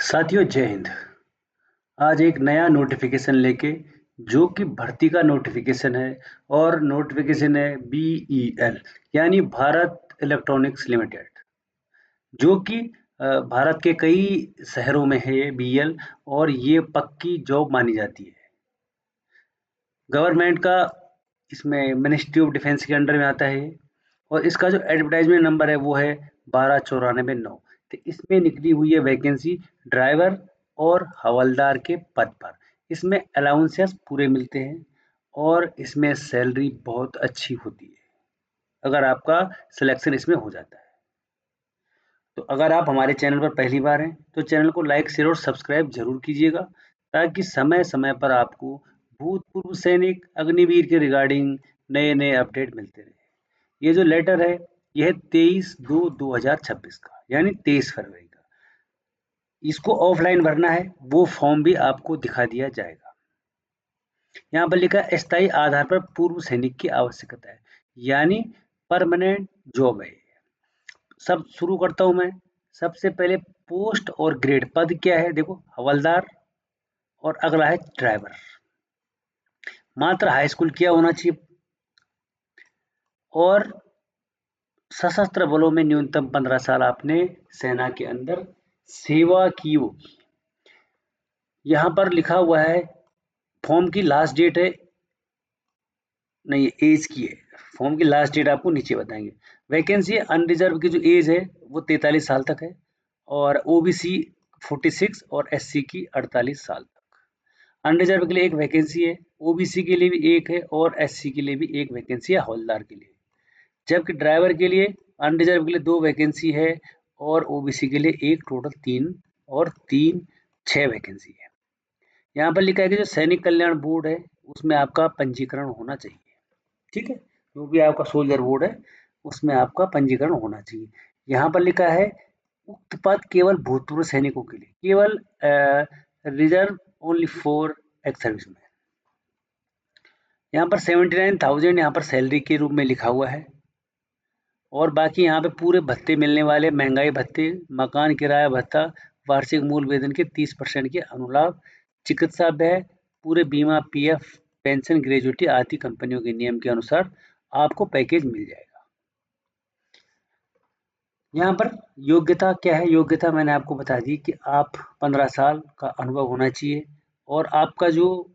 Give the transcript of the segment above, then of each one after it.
साथियों जय हिंद। आज एक नया नोटिफिकेशन लेके जो कि भर्ती का नोटिफिकेशन है और नोटिफिकेशन है BEL यानी भारत इलेक्ट्रॉनिक्स लिमिटेड, जो कि भारत के कई शहरों में है ये BEL और ये पक्की जॉब मानी जाती है। गवर्नमेंट का इसमें मिनिस्ट्री ऑफ डिफेंस के अंडर में आता है ये, और इसका जो एडवर्टाइजमेंट नंबर है वो है 1294/9। तो इसमें निकली हुई है वैकेंसी ड्राइवर और हवलदार के पद पर। इसमें अलाउंसेस पूरे मिलते हैं और इसमें सैलरी बहुत अच्छी होती है अगर आपका सिलेक्शन इसमें हो जाता है। तो अगर आप हमारे चैनल पर पहली बार हैं तो चैनल को लाइक शेयर और सब्सक्राइब जरूर कीजिएगा, ताकि समय समय पर आपको भूतपूर्व सैनिक अग्निवीर के रिगार्डिंग नए नए अपडेट मिलते रहे। ये जो लेटर है यह है 23/2/2026 का, यानी 23 फरवरी का। इसको ऑफलाइन भरना है, वो फॉर्म भी आपको दिखा दिया जाएगा। यहाँ पर लिखा है स्थायी आधार पर पूर्व सैनिक की आवश्यकता है, यानी परमानेंट जॉब है। सब शुरू करता हूं मैं। सबसे पहले पोस्ट और ग्रेड, पद क्या है देखो, हवलदार, और अगला है ड्राइवर। मात्र हाई स्कूल किया होना चाहिए और सशस्त्र बलों में न्यूनतम 15 साल आपने सेना के अंदर सेवा की होगी। यहां पर लिखा हुआ है फॉर्म की लास्ट डेट है, नहीं एज की है, फॉर्म की लास्ट डेट आपको नीचे बताएंगे। वैकेंसी अनरिजर्व की जो एज है वो 43 साल तक है, और OBC 46 और SC की 48 साल तक। अनरिजर्व के लिए एक वैकेंसी है, OBC के लिए भी एक है और SC के लिए भी एक वैकेंसी है हवलदार के लिए। जबकि ड्राइवर के लिए अनरिजर्व के लिए 2 वैकेंसी है और OBC के लिए एक, टोटल 3 और 3 6 वैकेंसी है। यहाँ पर लिखा है कि जो सैनिक कल्याण बोर्ड है उसमें आपका पंजीकरण होना चाहिए। ठीक है, जो भी आपका सोल्जर बोर्ड है उसमें आपका पंजीकरण होना चाहिए। यहाँ पर लिखा है उक्त पद केवल भूतपूर्व सैनिकों के लिए, केवल reserve only for ex service में। यहाँ पर 79,000 यहाँ पर सैलरी के रूप में लिखा हुआ है, और बाकी यहाँ पे पूरे भत्ते मिलने वाले, महंगाई भत्ते, मकान किराया भत्ता, वार्षिक मूल वेतन के 30% के अनुलाभ, चिकित्सा व्यय, पूरे बीमा, PF, पेंशन, ग्रेजुटी आदि कंपनियों के नियम के अनुसार आपको पैकेज मिल जाएगा। यहाँ पर योग्यता क्या है, योग्यता मैंने आपको बता दी कि आप 15 साल का अनुभव होना चाहिए, और आपका जो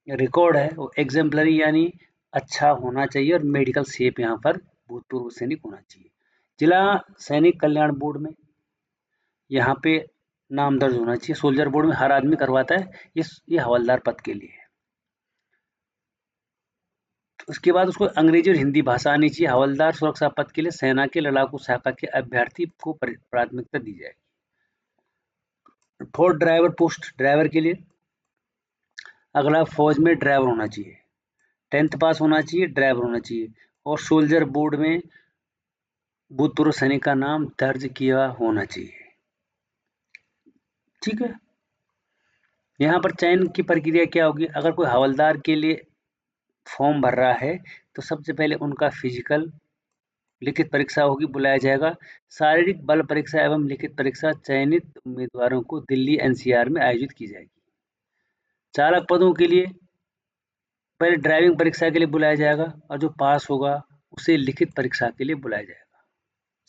रिकॉर्ड है वो एग्जाम्पलरी यानी अच्छा होना चाहिए, और मेडिकल शेप यहाँ पर भूतपूर्व सैनिक होना चाहिए। जिला सैनिक कल्याण बोर्ड में यहाँ पे नाम दर्ज होना चाहिए। सोल्जर बोर्ड में हर आदमी करवाता है, ये हवलदार पद के लिए है। उसके बाद उसको अंग्रेजी और हिंदी भाषा आनी चाहिए। हवलदार सुरक्षा पद के लिए सेना के लड़ाकू शाखा के अभ्यर्थी को प्राथमिकता दी जाएगी। फोर्थ ड्राइवर पोस्ट, ड्राइवर के लिए अगला फौज में ड्राइवर होना चाहिए, 10th पास होना चाहिए, ड्राइवर होना चाहिए, और सोल्जर बोर्ड में भूतपूर्व सैनिक का नाम दर्ज किया होना चाहिए। ठीक है, यहाँ पर चयन की प्रक्रिया क्या होगी। अगर कोई हवलदार के लिए फॉर्म भर रहा है तो सबसे पहले उनका फिजिकल, लिखित परीक्षा होगी, बुलाया जाएगा। शारीरिक बल परीक्षा एवं लिखित परीक्षा चयनित उम्मीदवारों को दिल्ली NCR में आयोजित की जाएगी। चालक पदों के लिए पहले ड्राइविंग परीक्षा के लिए बुलाया जाएगा, और जो पास होगा उसे लिखित परीक्षा के लिए बुलाया जाएगा,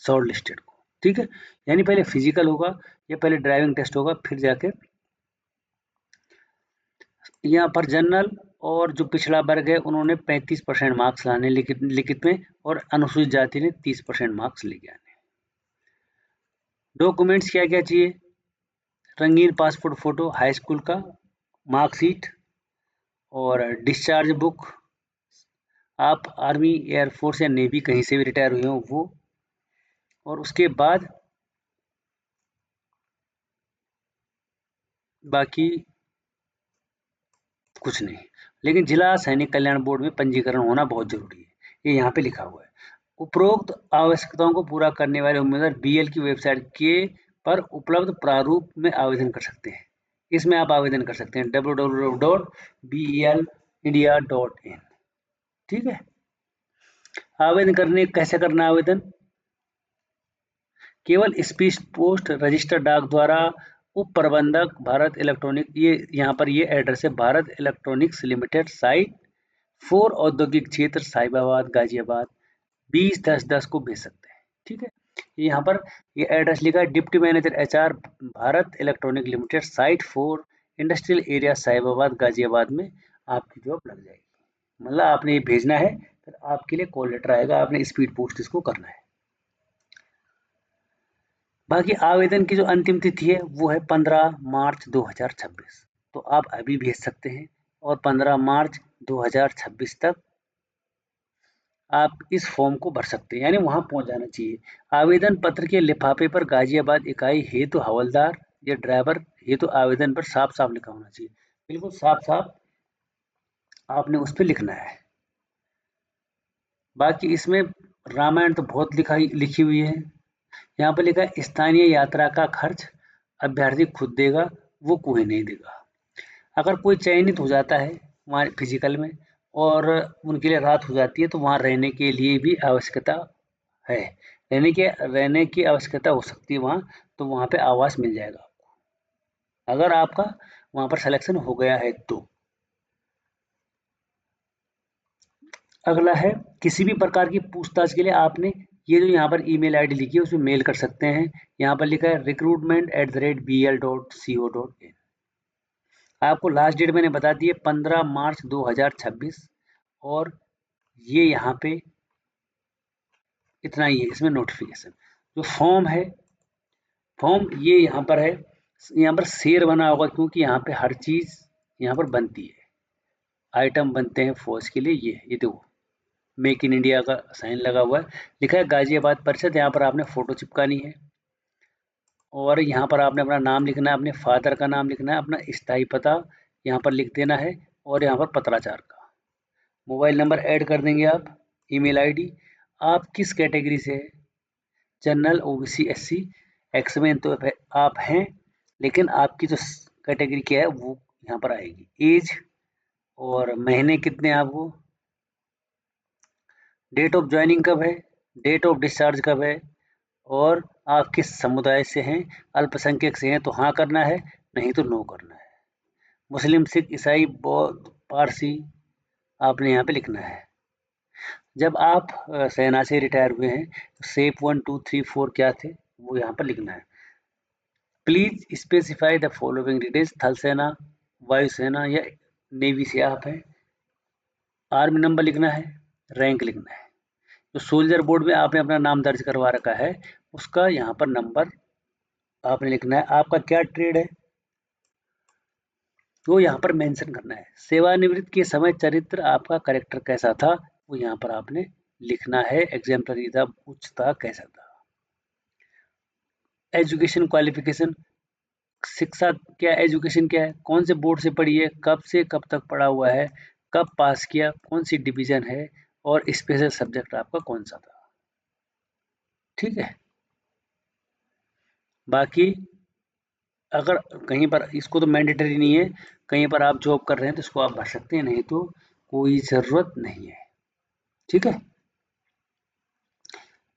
शॉर्ट लिस्टेड को। ठीक है, यानी पहले फिजिकल होगा या पहले ड्राइविंग टेस्ट होगा, फिर जाके यहाँ पर जनरल और जो पिछड़ा वर्ग है उन्होंने 35% मार्क्स लाने लिखित में, और अनुसूचित जाति ने 30% मार्क्स लेके आने। डॉक्यूमेंट्स क्या क्या चाहिए, रंगीन पासपोर्ट फोटो, हाई स्कूल का मार्कशीट और डिस्चार्ज बुक, आप आर्मी, एयरफोर्स या नेवी कहीं से भी रिटायर हुए हो वो, और उसके बाद बाकी कुछ नहीं। लेकिन जिला सैनिक कल्याण बोर्ड में पंजीकरण होना बहुत जरूरी है, ये यहाँ पे लिखा हुआ है। उपरोक्त आवश्यकताओं को पूरा करने वाले उम्मीदवार BL की वेबसाइट के पर उपलब्ध प्रारूप में आवेदन कर सकते हैं। इसमें आप आवेदन कर सकते हैं www.belindia.in। ठीक है, आवेदन करने कैसे करना आवेदन, केवल स्पीड पोस्ट रजिस्टर डाक द्वारा उप प्रबंधक भारत इलेक्ट्रॉनिक, ये यहाँ पर ये एड्रेस है भारत इलेक्ट्रॉनिक्स लिमिटेड, साइट 4 औद्योगिक क्षेत्र साहिबाबाद गाजियाबाद 20-10-10 को भेज सकते हैं। ठीक है, यहाँ पर ये एड्रेस लिखा है deputy manager HR Bharat electronic limited, site 4 industrial area Sahibabad Ghaziabad में आपकी जॉब लग जाएगी। मतलब आपने ये भेजना है, फिर आपके लिए कॉल लेटर आएगा, आपने स्पीड पोस्ट इसको करना है। बाकी आवेदन की जो अंतिम तिथि है वो है 15 मार्च 2026, तो आप अभी भेज सकते हैं और 15 मार्च 2026 तक आप इस फॉर्म को भर सकते हैं, यानी वहां पहुंच जाना चाहिए। आवेदन पत्र के लिफाफे पर गाजियाबाद इकाई हेतु हवलदार या ड्राइवर हेतु आवेदन पर साफ साफ लिखा होना चाहिए, बिल्कुल साफ साफ आपने उस पर लिखना है। बाकी इसमें रामायण तो बहुत लिखी हुई है। यहाँ पर लिखा है स्थानीय यात्रा का खर्च अभ्यर्थी खुद देगा, वो कोई नहीं देगा। अगर कोई चयनित हो जाता है वहाँ फिजिकल में और उनके लिए रात हो जाती है, तो वहाँ रहने के लिए भी आवश्यकता है, रहने की आवश्यकता हो सकती है वहाँ, तो वहाँ पे आवास मिल जाएगा आपको, अगर आपका वहाँ पर सिलेक्शन हो गया है तो। अगला है किसी भी प्रकार की पूछताछ के लिए आपने ये जो यहाँ पर ईमेल आईडी लिखी है उसमें मेल कर सकते हैं। यहाँ पर लिखा है recruitment@bl.co.in। आपको लास्ट डेट मैंने बता दी है 15 मार्च 2026, और ये यहाँ पे इतना ही है इसमें नोटिफिकेशन। जो फॉर्म है, फॉर्म ये यहाँ पर है, यहाँ पर शेर बना होगा क्योंकि यहाँ पे हर चीज यहाँ पर बनती है, आइटम बनते हैं फौज के लिए। ये देखो मेक इन इंडिया का साइन लगा हुआ है, लिखा है गाजियाबाद परिषद, यहाँ पर आपने फोटो चिपकानी है और यहाँ पर आपने अपना नाम लिखना है, अपने फादर का नाम लिखना है, अपना स्थायी पता यहाँ पर लिख देना है और यहाँ पर पत्राचार का मोबाइल नंबर ऐड कर देंगे आप, ईमेल आईडी, आप किस कैटेगरी से है, जनरल, ओबीसी, SC, एक्समेन तो आप हैं, लेकिन आपकी जो कैटेगरी क्या है वो यहाँ पर आएगी, एज और महीने कितने आपको, डेट ऑफ ज्वाइनिंग कब है, डेट ऑफ डिस्चार्ज कब है, और आप किस समुदाय से हैं, अल्पसंख्यक से हैं तो हाँ करना है, नहीं तो नो करना है। मुस्लिम, सिख, ईसाई, बौद्ध, पारसी आपने यहाँ पे लिखना है। जब आप सेना से रिटायर हुए हैं तो सेप 1 2 3 4 क्या थे वो यहाँ पर लिखना है। Please specify the following details, थल सेना, वायुसेना या नेवी से आप हैं, आर्मी नंबर लिखना है, रैंक लिखना है। जो सोल्जर बोर्ड में आपने अपना नाम दर्ज करवा रखा है उसका यहाँ पर नंबर आपने लिखना है। आपका क्या ट्रेड है वो यहाँ पर मेंशन करना है। सेवानिवृत्त के समय चरित्र आपका करेक्टर कैसा था वो यहाँ पर आपने लिखना है। एग्जाम्पलरी था, उच्च था, कैसा था। एजुकेशन क्वालिफिकेशन, शिक्षा क्या, एजुकेशन क्या है, कौन से बोर्ड से पढ़ी है, कब से कब तक पढ़ा हुआ है, कब पास किया, कौन सी डिवीजन है, और स्पेशल सब्जेक्ट आपका कौन सा था। ठीक है, बाकी अगर कहीं पर, इसको तो मैंडेटरी नहीं है, कहीं पर आप जॉब कर रहे हैं तो इसको आप भर सकते हैं, नहीं तो कोई ज़रूरत नहीं है। ठीक है,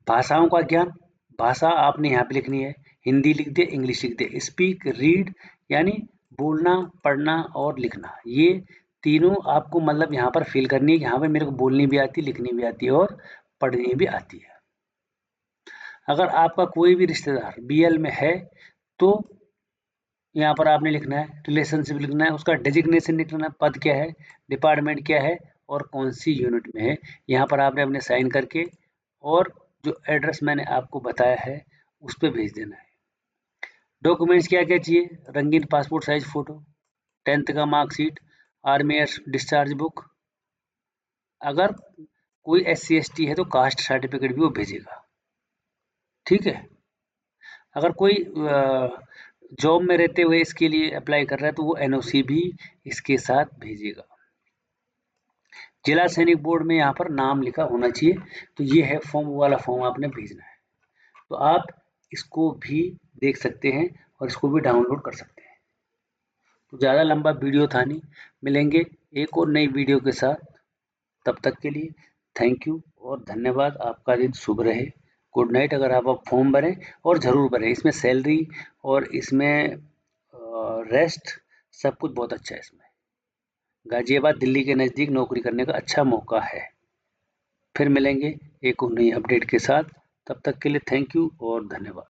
भाषाओं का ज्ञान, भाषा आपने यहाँ पे लिखनी है, हिंदी लिख दे, इंग्लिश लिख दे। स्पीक, रीड यानी बोलना, पढ़ना और लिखना, ये तीनों आपको मतलब यहाँ पर फिल करनी है कि हाँ भाई मेरे को बोलनी भी आती है, लिखनी भी आती है और पढ़नी भी आती है। अगर आपका कोई भी रिश्तेदार BL में है तो यहाँ पर आपने लिखना है, रिलेशनशिप लिखना है, उसका डेजिग्नेशन लिखना है, पद क्या है, डिपार्टमेंट क्या है और कौन सी यूनिट में है। यहाँ पर आपने अपने साइन करके और जो एड्रेस मैंने आपको बताया है उस पर भेज देना है। डॉक्यूमेंट्स क्या क्या चाहिए, रंगीन पासपोर्ट साइज फोटो, 10th का मार्कशीट, आर्मी डिस्चार्ज बुक, अगर कोई SC ST है तो कास्ट सर्टिफिकेट भी वो भेजेगा। ठीक है, अगर कोई जॉब में रहते हुए इसके लिए अप्लाई कर रहा है तो वो NOC भी इसके साथ भेजेगा। जिला सैनिक बोर्ड में यहाँ पर नाम लिखा होना चाहिए। तो ये है फॉर्म, वाला फॉर्म आपने भेजना है। तो आप इसको भी देख सकते हैं और इसको भी डाउनलोड कर सकते हैं। तो ज़्यादा लंबा वीडियो था नहीं, मिलेंगे एक और नई वीडियो के साथ। तब तक के लिए थैंक यू और धन्यवाद। आपका दिन शुभ रहे। Good night. अगर आप फॉर्म भरें और ज़रूर भरें, इसमें सैलरी और इसमें रेस्ट सब कुछ बहुत अच्छा है। इसमें गाज़ियाबाद दिल्ली के नज़दीक नौकरी करने का अच्छा मौका है। फिर मिलेंगे एक और नई अपडेट के साथ, तब तक के लिए थैंक यू और धन्यवाद।